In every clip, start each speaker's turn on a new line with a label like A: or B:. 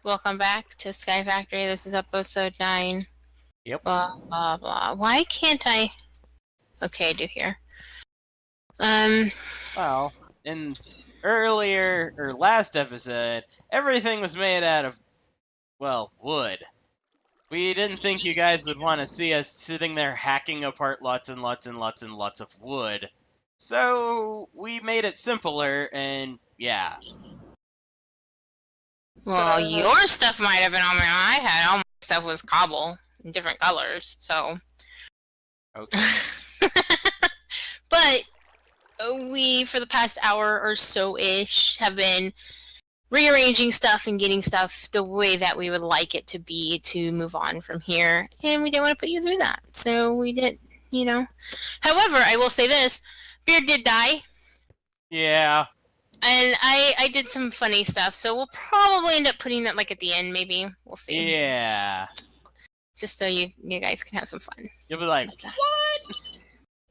A: Welcome back to Sky Factory. This is episode 9.
B: Yep.
A: Blah, blah, blah. Why can't I... Okay, I do here. Um,
B: Well, in earlier or last episode, everything was made out of, well, wood. We didn't think you guys would want to see us sitting there hacking apart lots and lots and lots and lots of wood. So we made it simpler and yeah.
A: well, your stuff might have been on my iPad. All my stuff was cobble in different colors, so...
B: Okay.
A: But we, for the past hour or so-ish, have been rearranging stuff and getting stuff the way that we would like it to be to move on from here. And we didn't want to put you through that. So we did, you know. However, I will say this. Beard did die.
B: Yeah.
A: And I did some funny stuff, so we'll probably end up putting that like at the end, maybe. We'll see.
B: Yeah.
A: Just so you guys can have some fun.
B: You'll be like, what?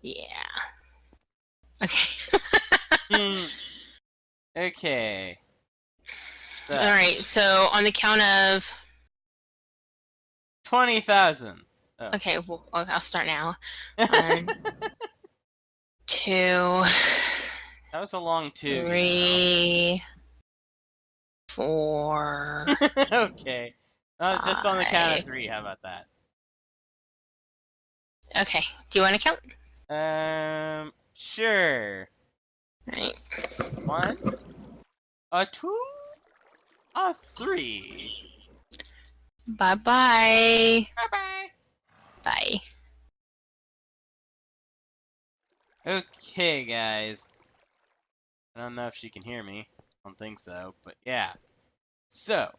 A: Yeah. Okay.
B: Okay. So,
A: Alright, so on the count of...
B: 20,000. Oh.
A: Okay, well, I'll start now. 1, 2...
B: That was a long 2.
A: 3, 4.
B: Okay. Just on the count of 3, how about that?
A: Okay. Do you want to count?
B: Sure.
A: Right.
B: 1, a 2, a 3.
A: Bye-bye.
B: Bye-bye.
A: Bye.
B: Okay, guys. I don't know if she can hear me. I don't think so, but yeah. So,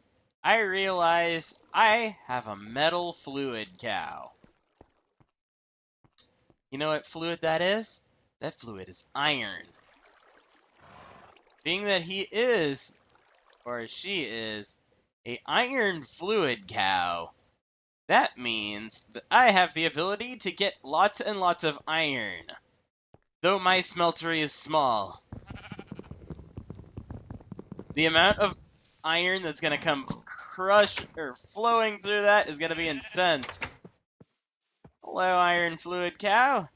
B: I realize I have a metal fluid cow. You know what fluid that is? That fluid is iron. Being that he is, or she is, a iron fluid cow, that means that I have the ability to get lots and lots of iron. Though my smeltery is small. The amount of iron that's going to come crushed or flowing through that is going to be intense. Hello, iron fluid cow.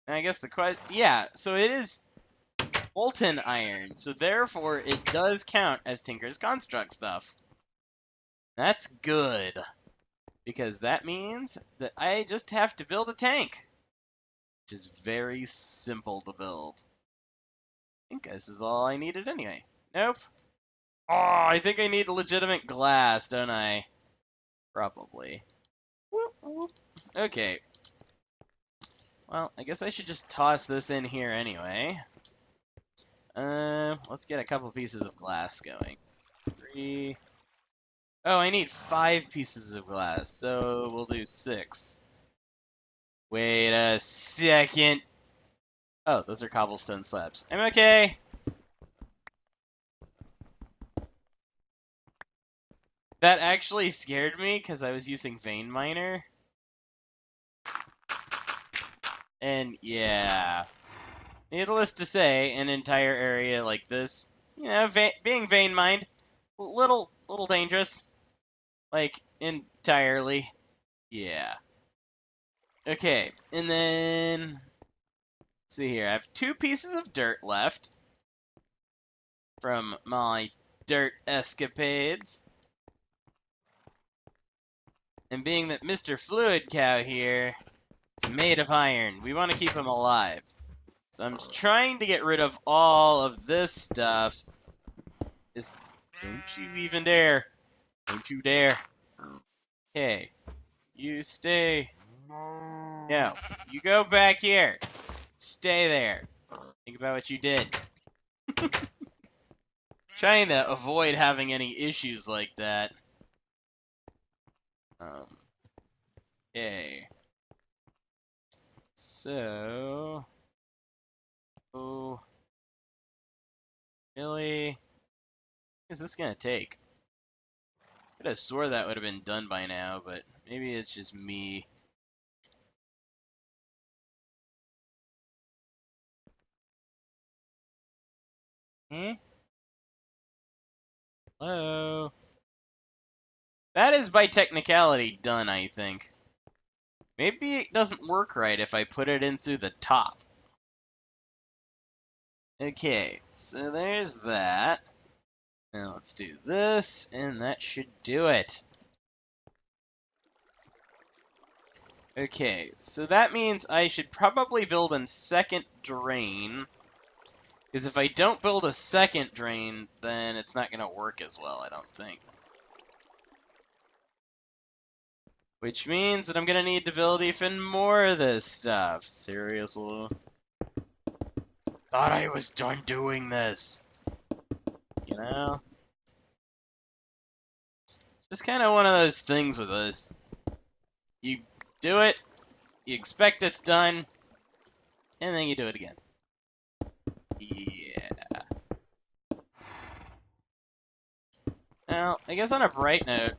B: And I guess the question, yeah, so it is molten iron, so therefore it does count as Tinker's Construct stuff. That's good, because that means that I just have to build a tank, which is very simple to build. I think this is all I needed anyway. Nope. Oh, I think I need legitimate glass, don't I? Probably. Whoop, whoop. Okay. Well, I guess I should just toss this in here anyway. Let's get a couple pieces of glass going. 3. Oh, I need 5 pieces of glass, so we'll do 6. Wait a second. Oh, those are cobblestone slabs. I'm okay. That actually scared me because I was using vein miner. And yeah. Needless to say, an entire area like this, you know, being vein mined, little dangerous. Like, entirely. Yeah. Okay, and then, let's see here. I have 2 pieces of dirt left from my dirt escapades. And being that Mr. Fluid Cow here is made of iron, we want to keep him alive. So I'm just trying to get rid of all of this stuff. Don't you even dare. Don't you dare. Okay. You stay. No. You go back here. Stay there. Think about what you did. Trying to avoid having any issues like that. Okay. So... Oh... Really? What is this gonna take? I could have swore that would have been done by now, but maybe it's just me. Eh? Hello? That is by technicality done, I think. Maybe it doesn't work right if I put it in through the top. Okay, so there's that. Now let's do this, and that should do it. Okay, so that means I should probably build a second drain. Because if I don't build a second drain, then it's not going to work as well, I don't think. Which means that I'm going to need to build even more of this stuff. Seriously? Thought I was done doing this. You know? Just kind of one of those things with this. You do it, you expect it's done, and then you do it again. Yeah. Now, I guess on a bright note,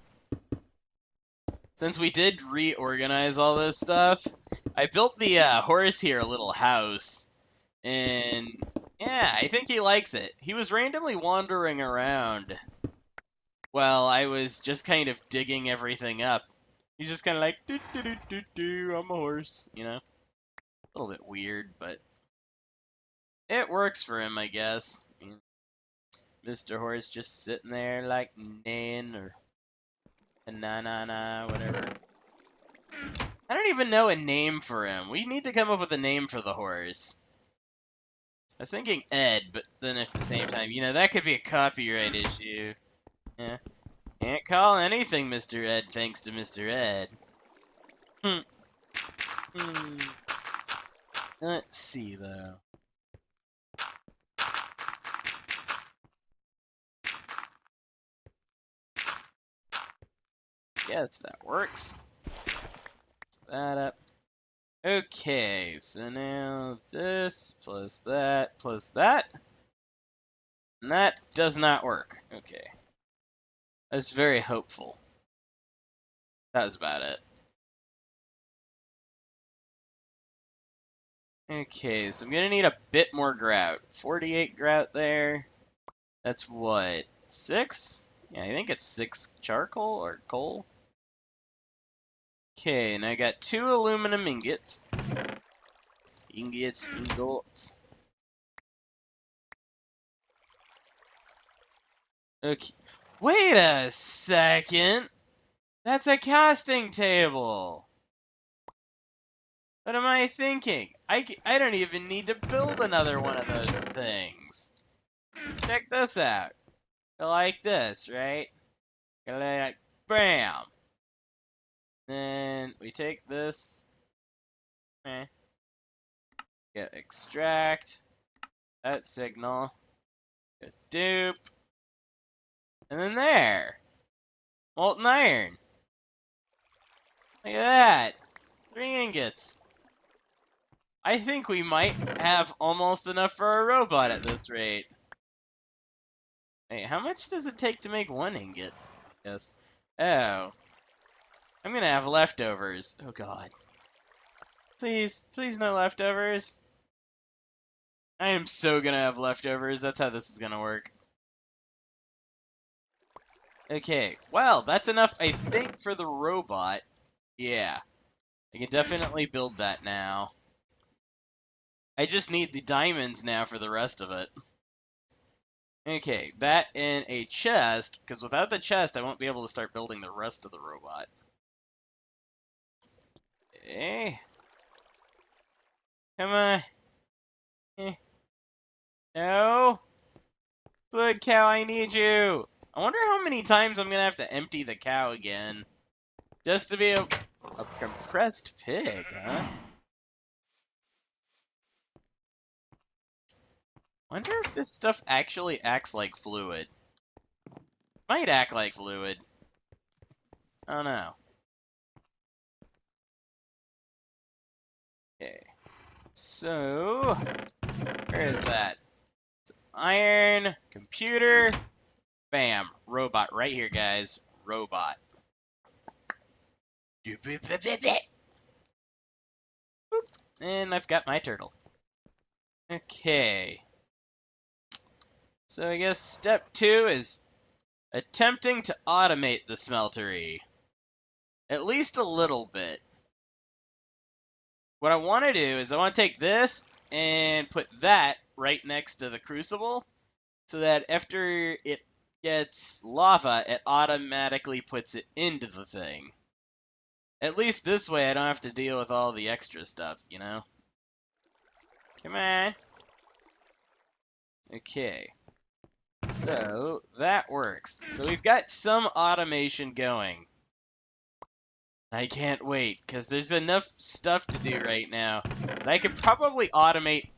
B: since we did reorganize all this stuff, I built the horse here a little house, and yeah, I think he likes it. He was randomly wandering around while I was just kind of digging everything up. He's just kind of like, do do do do do, I'm a horse, you know? A little bit weird, but it works for him, I guess. I mean, Mr. Horse just sitting there like Nan or na whatever. I don't even know a name for him. We need to come up with a name for the horse. I was thinking Ed, but then at the same time, you know, that could be a copyright issue. Yeah. Can't call anything Mr. Ed thanks to Mr. Ed. Let's see, though. Yes, that works. That up. Okay, so now this plus that plus that. And that does not work. Okay. That's very hopeful. That was about it. Okay, so I'm gonna need a bit more grout. 48 grout there. That's what? 6? Yeah, I think it's 6 charcoal or coal. Okay, and I got 2 aluminum ingots. Ingots. Okay. Wait a second! That's a casting table! What am I thinking? I don't even need to build another one of those things. Check this out. Go like this, right? Go like, bam! Then we take this. Get extract. That signal. Get dupe. And then there. Molten iron. Look at that. 3 ingots. I think we might have almost enough for a robot at this rate. Hey, how much does it take to make 1 ingot? Yes. Oh. I'm gonna have leftovers. Oh god. Please, please no leftovers. I am so gonna have leftovers. That's how this is gonna work. Okay, well, that's enough, I think, for the robot. Yeah. I can definitely build that now. I just need the diamonds now for the rest of it. Okay, that in a chest, because without the chest, I won't be able to start building the rest of the robot. Okay. Come on. No. Blood cow, I need you. I wonder how many times I'm going to have to empty the cow again. Just to be a compressed pig, huh? Wonder if this stuff actually acts like fluid. Might act like fluid. I don't know. Okay. So, where is that? Iron, computer, bam, robot right here, guys. Robot. And I've got my turtle. Okay. So I guess step 2 is attempting to automate the smeltery. At least a little bit. What I want to do is I want to take this and put that right next to the crucible so that after it gets lava, it automatically puts it into the thing. At least this way I don't have to deal with all the extra stuff, you know? Come on. Okay. So, that works. So we've got some automation going. I can't wait, because there's enough stuff to do right now that I could probably automate,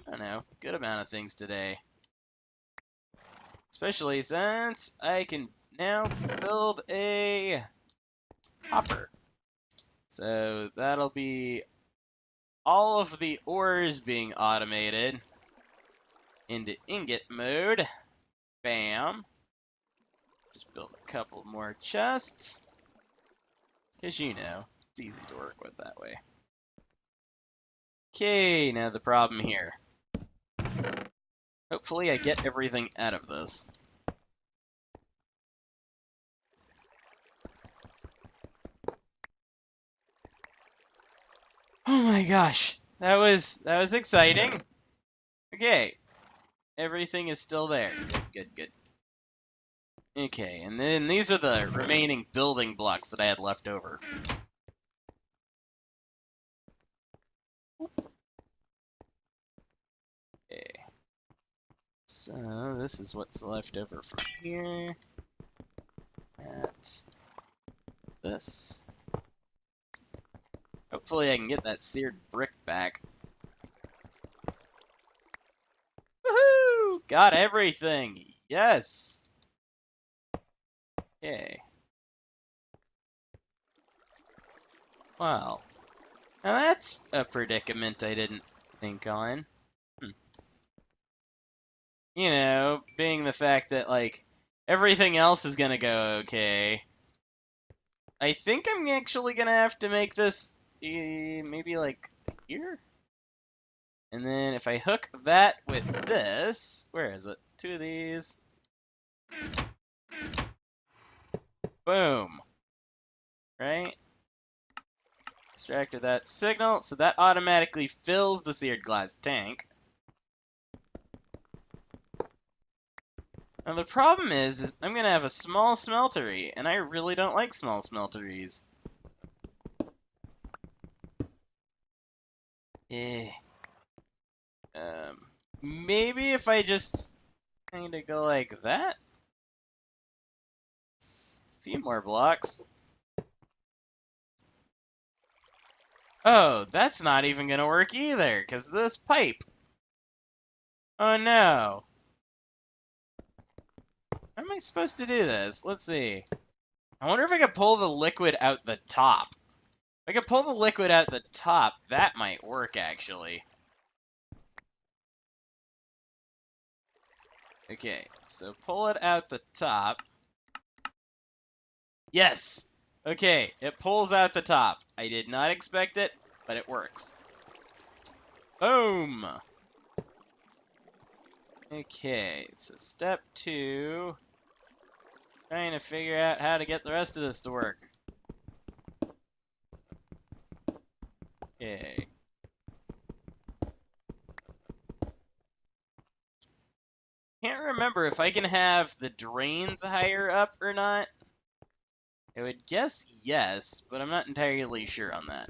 B: I don't know, a good amount of things today. Especially since I can now build a hopper. So that'll be all of the ores being automated into ingot mode. Bam. Just build a couple more chests. Because you know, it's easy to work with that way. Okay, now the problem here. Hopefully I get everything out of this. Oh my gosh, that was exciting. Okay, everything is still there. Good, good, good. Okay, and then these are the remaining building blocks that I had left over. Okay. So this is what's left over from here. That. This. Hopefully I can get that seared brick back. Woohoo! Got everything! Yes! Okay. Wow. Now that's a predicament I didn't think on. You know, being the fact that, like, everything else is gonna go okay. I think I'm actually gonna have to make this, maybe, like, here? And then if I hook that with this, where is it? Two of these. Boom. Right? Extracted that signal, so that automatically fills the seared glass tank. Now the problem is I'm gonna have a small smeltery, and I really don't like small smelteries. Eh. Maybe if I just kind of go like that? A few more blocks. Oh, that's not even gonna work either, because of this pipe. Oh no. How am I supposed to do this? Let's see. I wonder if I could pull the liquid out the top. If I could pull the liquid out the top, that might work, actually. Okay, so pull it out the top. Yes! Okay, it pulls out the top. I did not expect it, but it works. Boom! Okay, so step 2. Trying to figure out how to get the rest of this to work. Okay. Can't remember if I can have the drains higher up or not. I would guess yes, but I'm not entirely sure on that.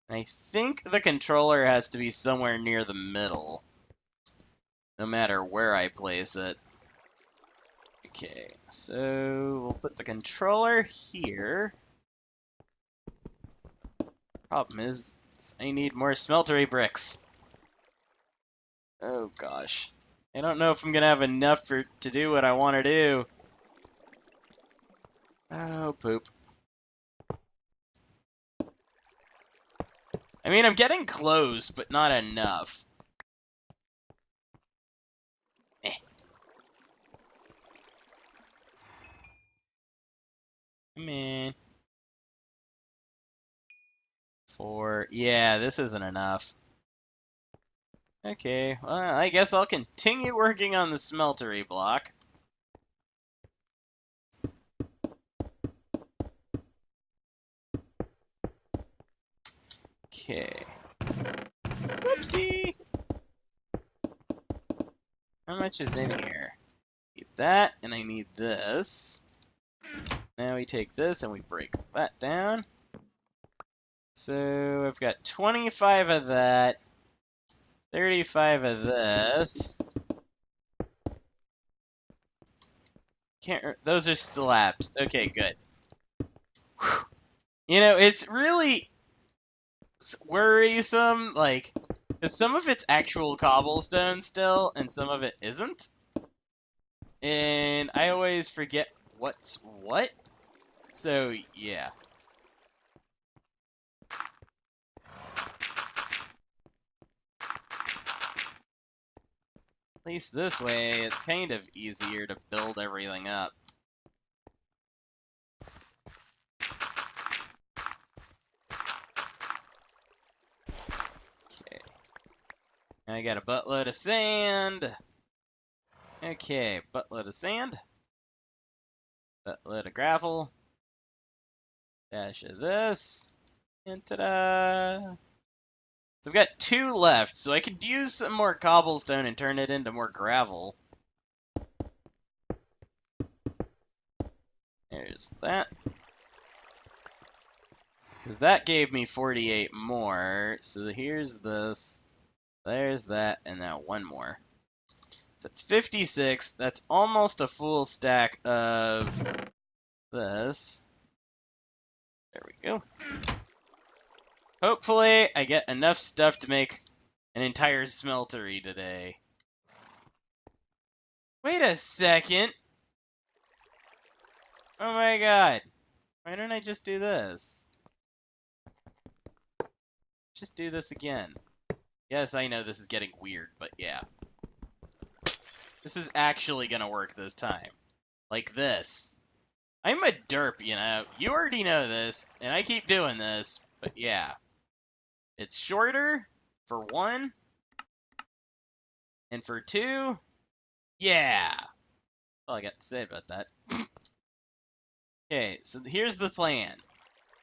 B: I think the controller has to be somewhere near the middle, no matter where I place it. Okay, so we'll put the controller here. Problem is I need more smeltery bricks. Oh gosh. I don't know if I'm gonna have enough to do what I want to do. Oh, poop. I mean, I'm getting close, but not enough. Eh. Come in. 4. Yeah, this isn't enough. Okay, well, I guess I'll continue working on the smeltery block. Okay. Whoopsie! How much is in here? Need that, and I need this. Now we take this and we break that down. So I've got 25 of that, 35 of this. Those are slabs. Okay, good. Whew. You know, it's really worrisome, like, 'cause some of it's actual cobblestone still, and some of it isn't. And I always forget what's what. So, yeah. At least this way, it's kind of easier to build everything up. Okay. Now I got a buttload of sand. Okay, buttload of sand. Buttload of gravel. Dash of this. And ta-da! So I've got 2 left, so I could use some more cobblestone and turn it into more gravel. There's that. That gave me 48 more, so here's this. There's that, and now 1 more. So that's 56. That's almost a full stack of this. There we go. Hopefully, I get enough stuff to make an entire smeltery today. Wait a second! Oh my god. Why don't I just do this? Just do this again. Yes, I know this is getting weird, but yeah. This is actually gonna work this time. Like this. I'm a derp, you know. You already know this, and I keep doing this, but yeah. It's shorter, for 1. And for 2, yeah! That's all I got to say about that. Okay, so here's the plan.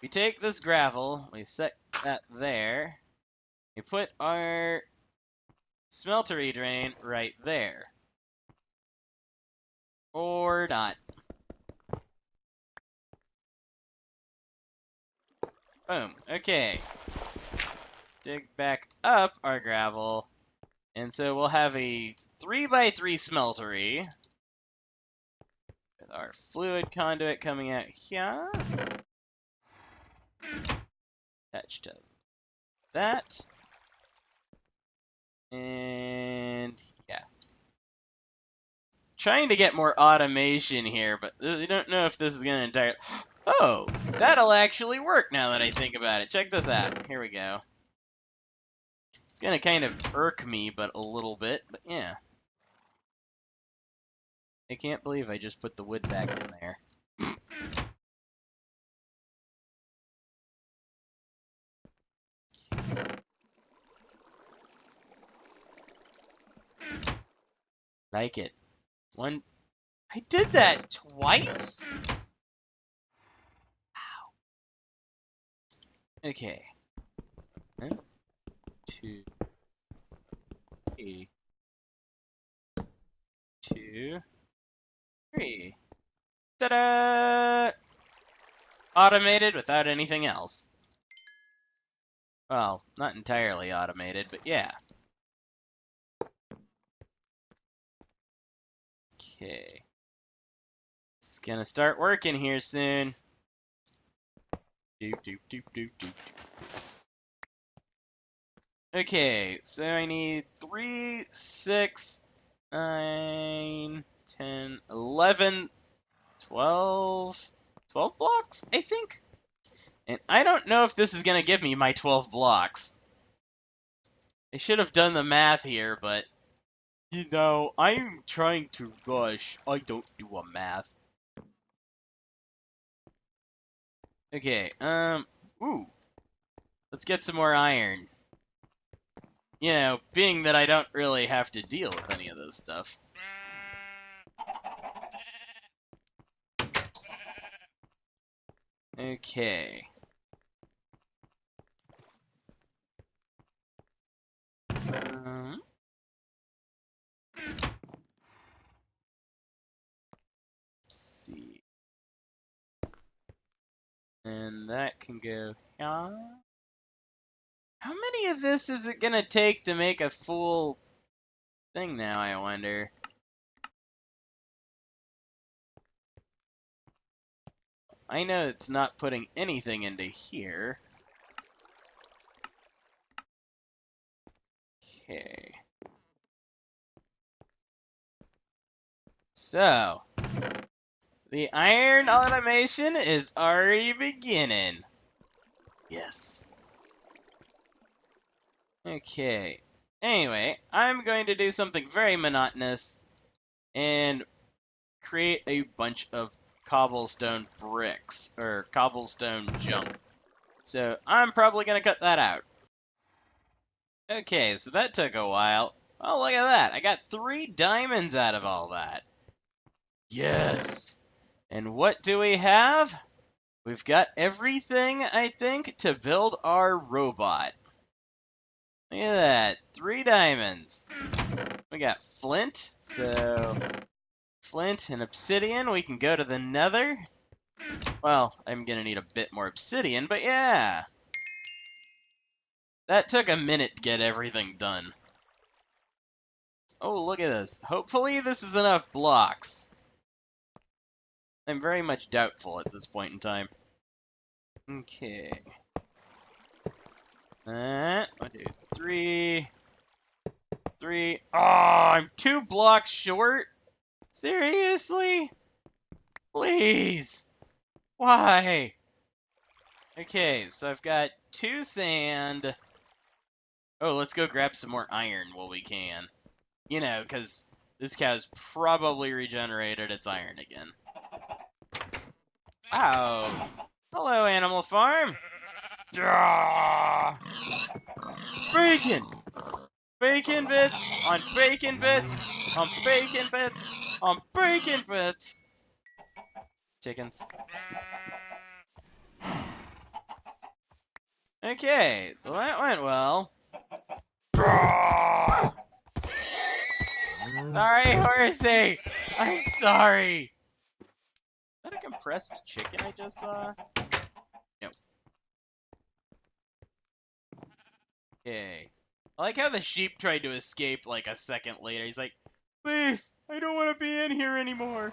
B: We take this gravel, we set that there. We put our smeltery drain right there. Or not. Boom. Okay. Dig back up our gravel. And so we'll have a 3x3 smeltery. With our fluid conduit coming out here. Attached to that. And yeah. Trying to get more automation here, but I don't know if this is going to entirely... Oh! That'll actually work now that I think about it. Check this out. Here we go. It's going to kind of irk me, but a little bit, but yeah. I can't believe I just put the wood back in there. Like it. I did that twice? Wow. Okay. 1, 2, 3. 2, 3. Ta-da! Automated without anything else. Well, not entirely automated, but yeah. Okay. It's gonna start working here soon. Doop, doop, doop, doop, doop. Okay, so I need 3, 6, 9, 10, 11, 12, 12 blocks, I think? And I don't know if this is gonna give me my 12 blocks. I should have done the math here, but... You know, I'm trying to rush. I don't do a math. Okay, ooh. Let's get some more iron. You know, being that I don't really have to deal with any of this stuff. Okay. And that can go here. How many of this is it gonna take to make a full thing now, I wonder? I know it's not putting anything into here. Okay. So, the iron automation is already beginning. Yes. Okay. Anyway, I'm going to do something very monotonous and create a bunch of cobblestone bricks, or cobblestone junk. So I'm probably going to cut that out. Okay, so that took a while. Oh, look at that. I got 3 diamonds out of all that. Yes. And what do we have? We've got everything, I think, to build our robot. Look at that. 3 diamonds. We got flint, so flint and obsidian. We can go to the nether. Well, I'm gonna need a bit more obsidian, but yeah. That took a minute to get everything done. Oh, look at this. Hopefully this is enough blocks. I'm very much doubtful at this point in time. Okay. 1, 2, 3. 3. Oh, I'm 2 blocks short? Seriously? Please. Why? Okay, so I've got 2 sand. Oh, let's go grab some more iron while we can. You know, because this cow's probably regenerated its iron again. Wow. Hello, Animal Farm. Bacon! Bacon bits on bacon bits on bacon bits on bacon bits! Chickens. Okay, well that went well. Sorry, horsey! I'm sorry! Is that a compressed chicken I just saw? No. Okay. I like how the sheep tried to escape like a second later. He's like, please, I don't want to be in here anymore.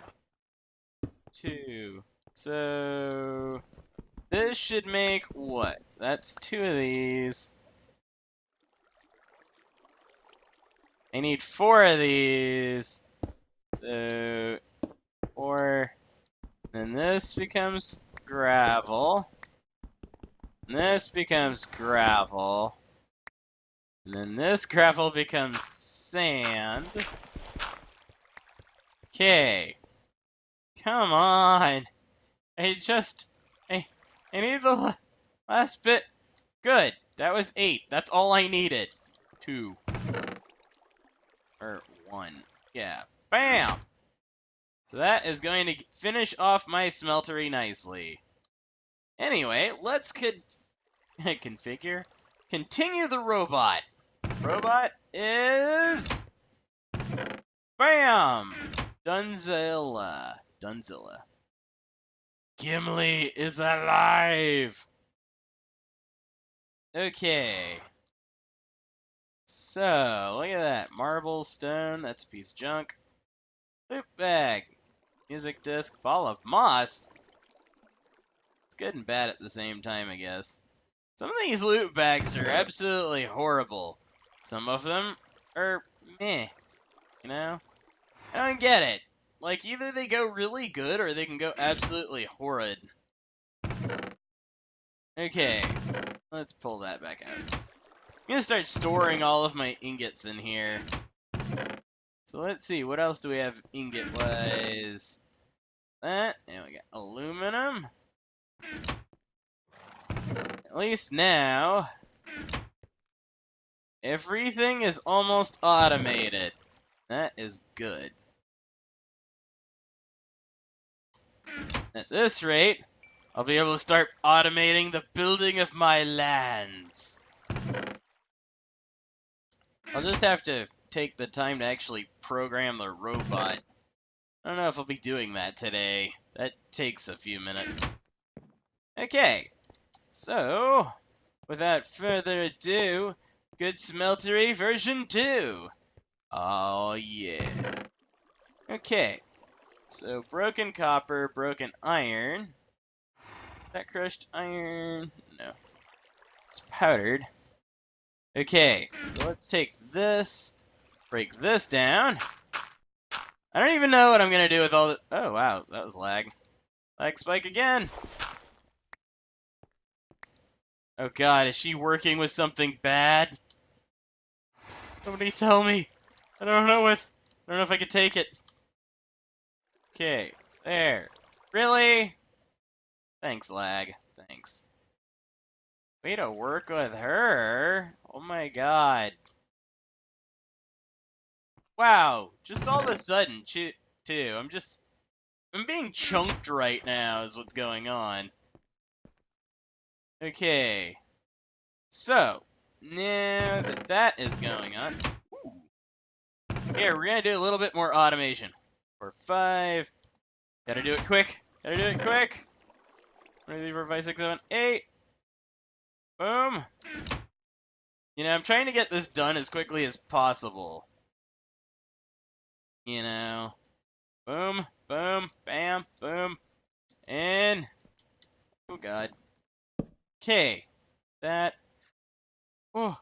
B: 2. So, this should make what? That's 2 of these. I need 4 of these. So, 4. Then this becomes gravel. And this becomes gravel. And then this gravel becomes sand. Okay. Come on. I need the last bit. Good. That was 8. That's all I needed. 2. Or 1. Yeah. Bam! So that is going to finish off my smeltery nicely. Anyway, let's configure. Continue the robot. Robot is... Bam! Dunzilla. Gimli is alive! Okay. So, look at that. Marble, stone, that's a piece of junk. Loot bag. Music disc, ball of moss. It's good and bad at the same time, I guess. Some of these loot bags are absolutely horrible. Some of them are meh. You know? I don't get it. Like, either they go really good or they can go absolutely horrid. Okay. Let's pull that back out. I'm gonna start storing all of my ingots in here. So let's see, what else do we have ingot-wise? That, and we got aluminum. At least now, everything is almost automated. That is good. At this rate, I'll be able to start automating the building of my lands. I'll just have to take the time to actually program the robot. I don't know if I'll be doing that today. That takes a few minutes. Okay, so without further ado, good smeltery version 2. Oh yeah. Okay, so broken copper, broken iron. Is that crushed iron? No, it's powdered. Okay, so let's take this, break this down. I don't even know what I'm gonna do with all the. Oh wow, that was lag. Lag spike again. Oh god, is she working with something bad? Somebody tell me. I don't know what. I don't know if I can take it. Okay, there. Really? Thanks, lag. Thanks. Way to work with her. Oh my god. Wow, just all of a sudden, too. I'm being chunked right now is what's going on. Okay. So, now that that is going on, here, we're gonna do a little bit more automation. For 5. Gotta do it quick. Gotta do it quick. 1, 2, 3, 4, 5, 6, 7, 8. Boom. You know, I'm trying to get this done as quickly as possible. You know. Boom, boom, bam, boom. And... oh god. Okay. That. Oh.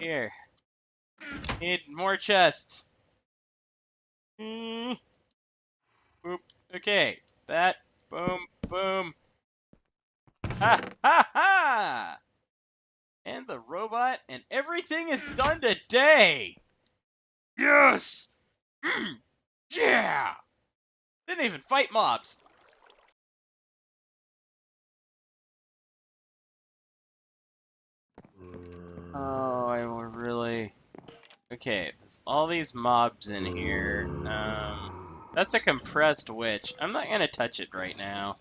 B: Here. Need more chests. Boop. Okay. That. Boom, boom. Ha! Ha! Ha! And the robot, and everything is done today! Yes! Yeah! Didn't even fight mobs! Oh, I will really... okay, there's all these mobs in here. That's a compressed witch. I'm not gonna touch it right now.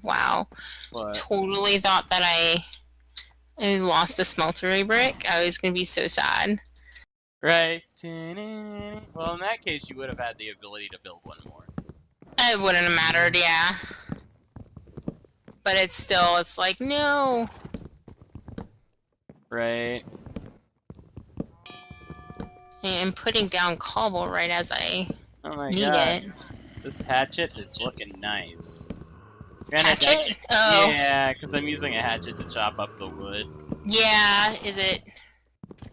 A: Wow.
B: But...
A: Totally thought that I lost the smeltery brick. I was gonna be so sad.
B: right. Well, in that case, you would have had the ability to build one more.
A: It wouldn't have mattered, yeah. But it's like, no.
B: Right.
A: And putting down cobble right as I
B: Oh my
A: need
B: god.
A: it.
B: This hatchet is looking nice.
A: Hatchet? Oh.
B: Yeah, because I'm using a hatchet to chop up the wood.
A: Yeah, is it?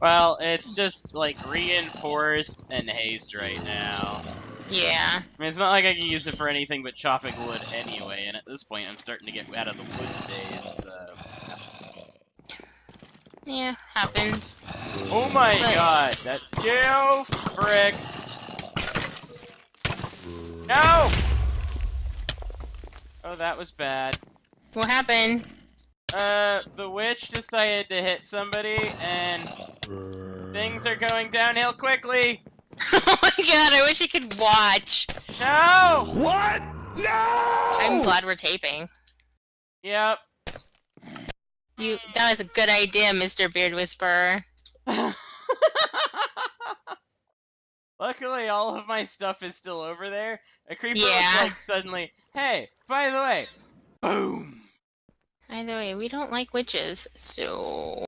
B: Well, it's just, like, reinforced and haste right now.
A: Yeah.
B: I mean, it's not like I can use it for anything but chopping wood anyway, and at this point I'm starting to get out of the wood phase, so...
A: Yeah, happens.
B: oh my god, that... yo, frick! No! Oh, that was bad.
A: What happened?
B: The witch decided to hit somebody, and things are going downhill quickly!
A: Oh my god, I wish I could watch.
B: No!
C: What? No!
A: I'm glad we're taping.
B: Yep.
A: That was a good idea, Mr. Beard Whisperer.
B: Luckily, all of my stuff is still over there. A creeper
A: Yeah.
B: was like suddenly, hey, by the way, boom!
A: By the way, we don't like witches, so...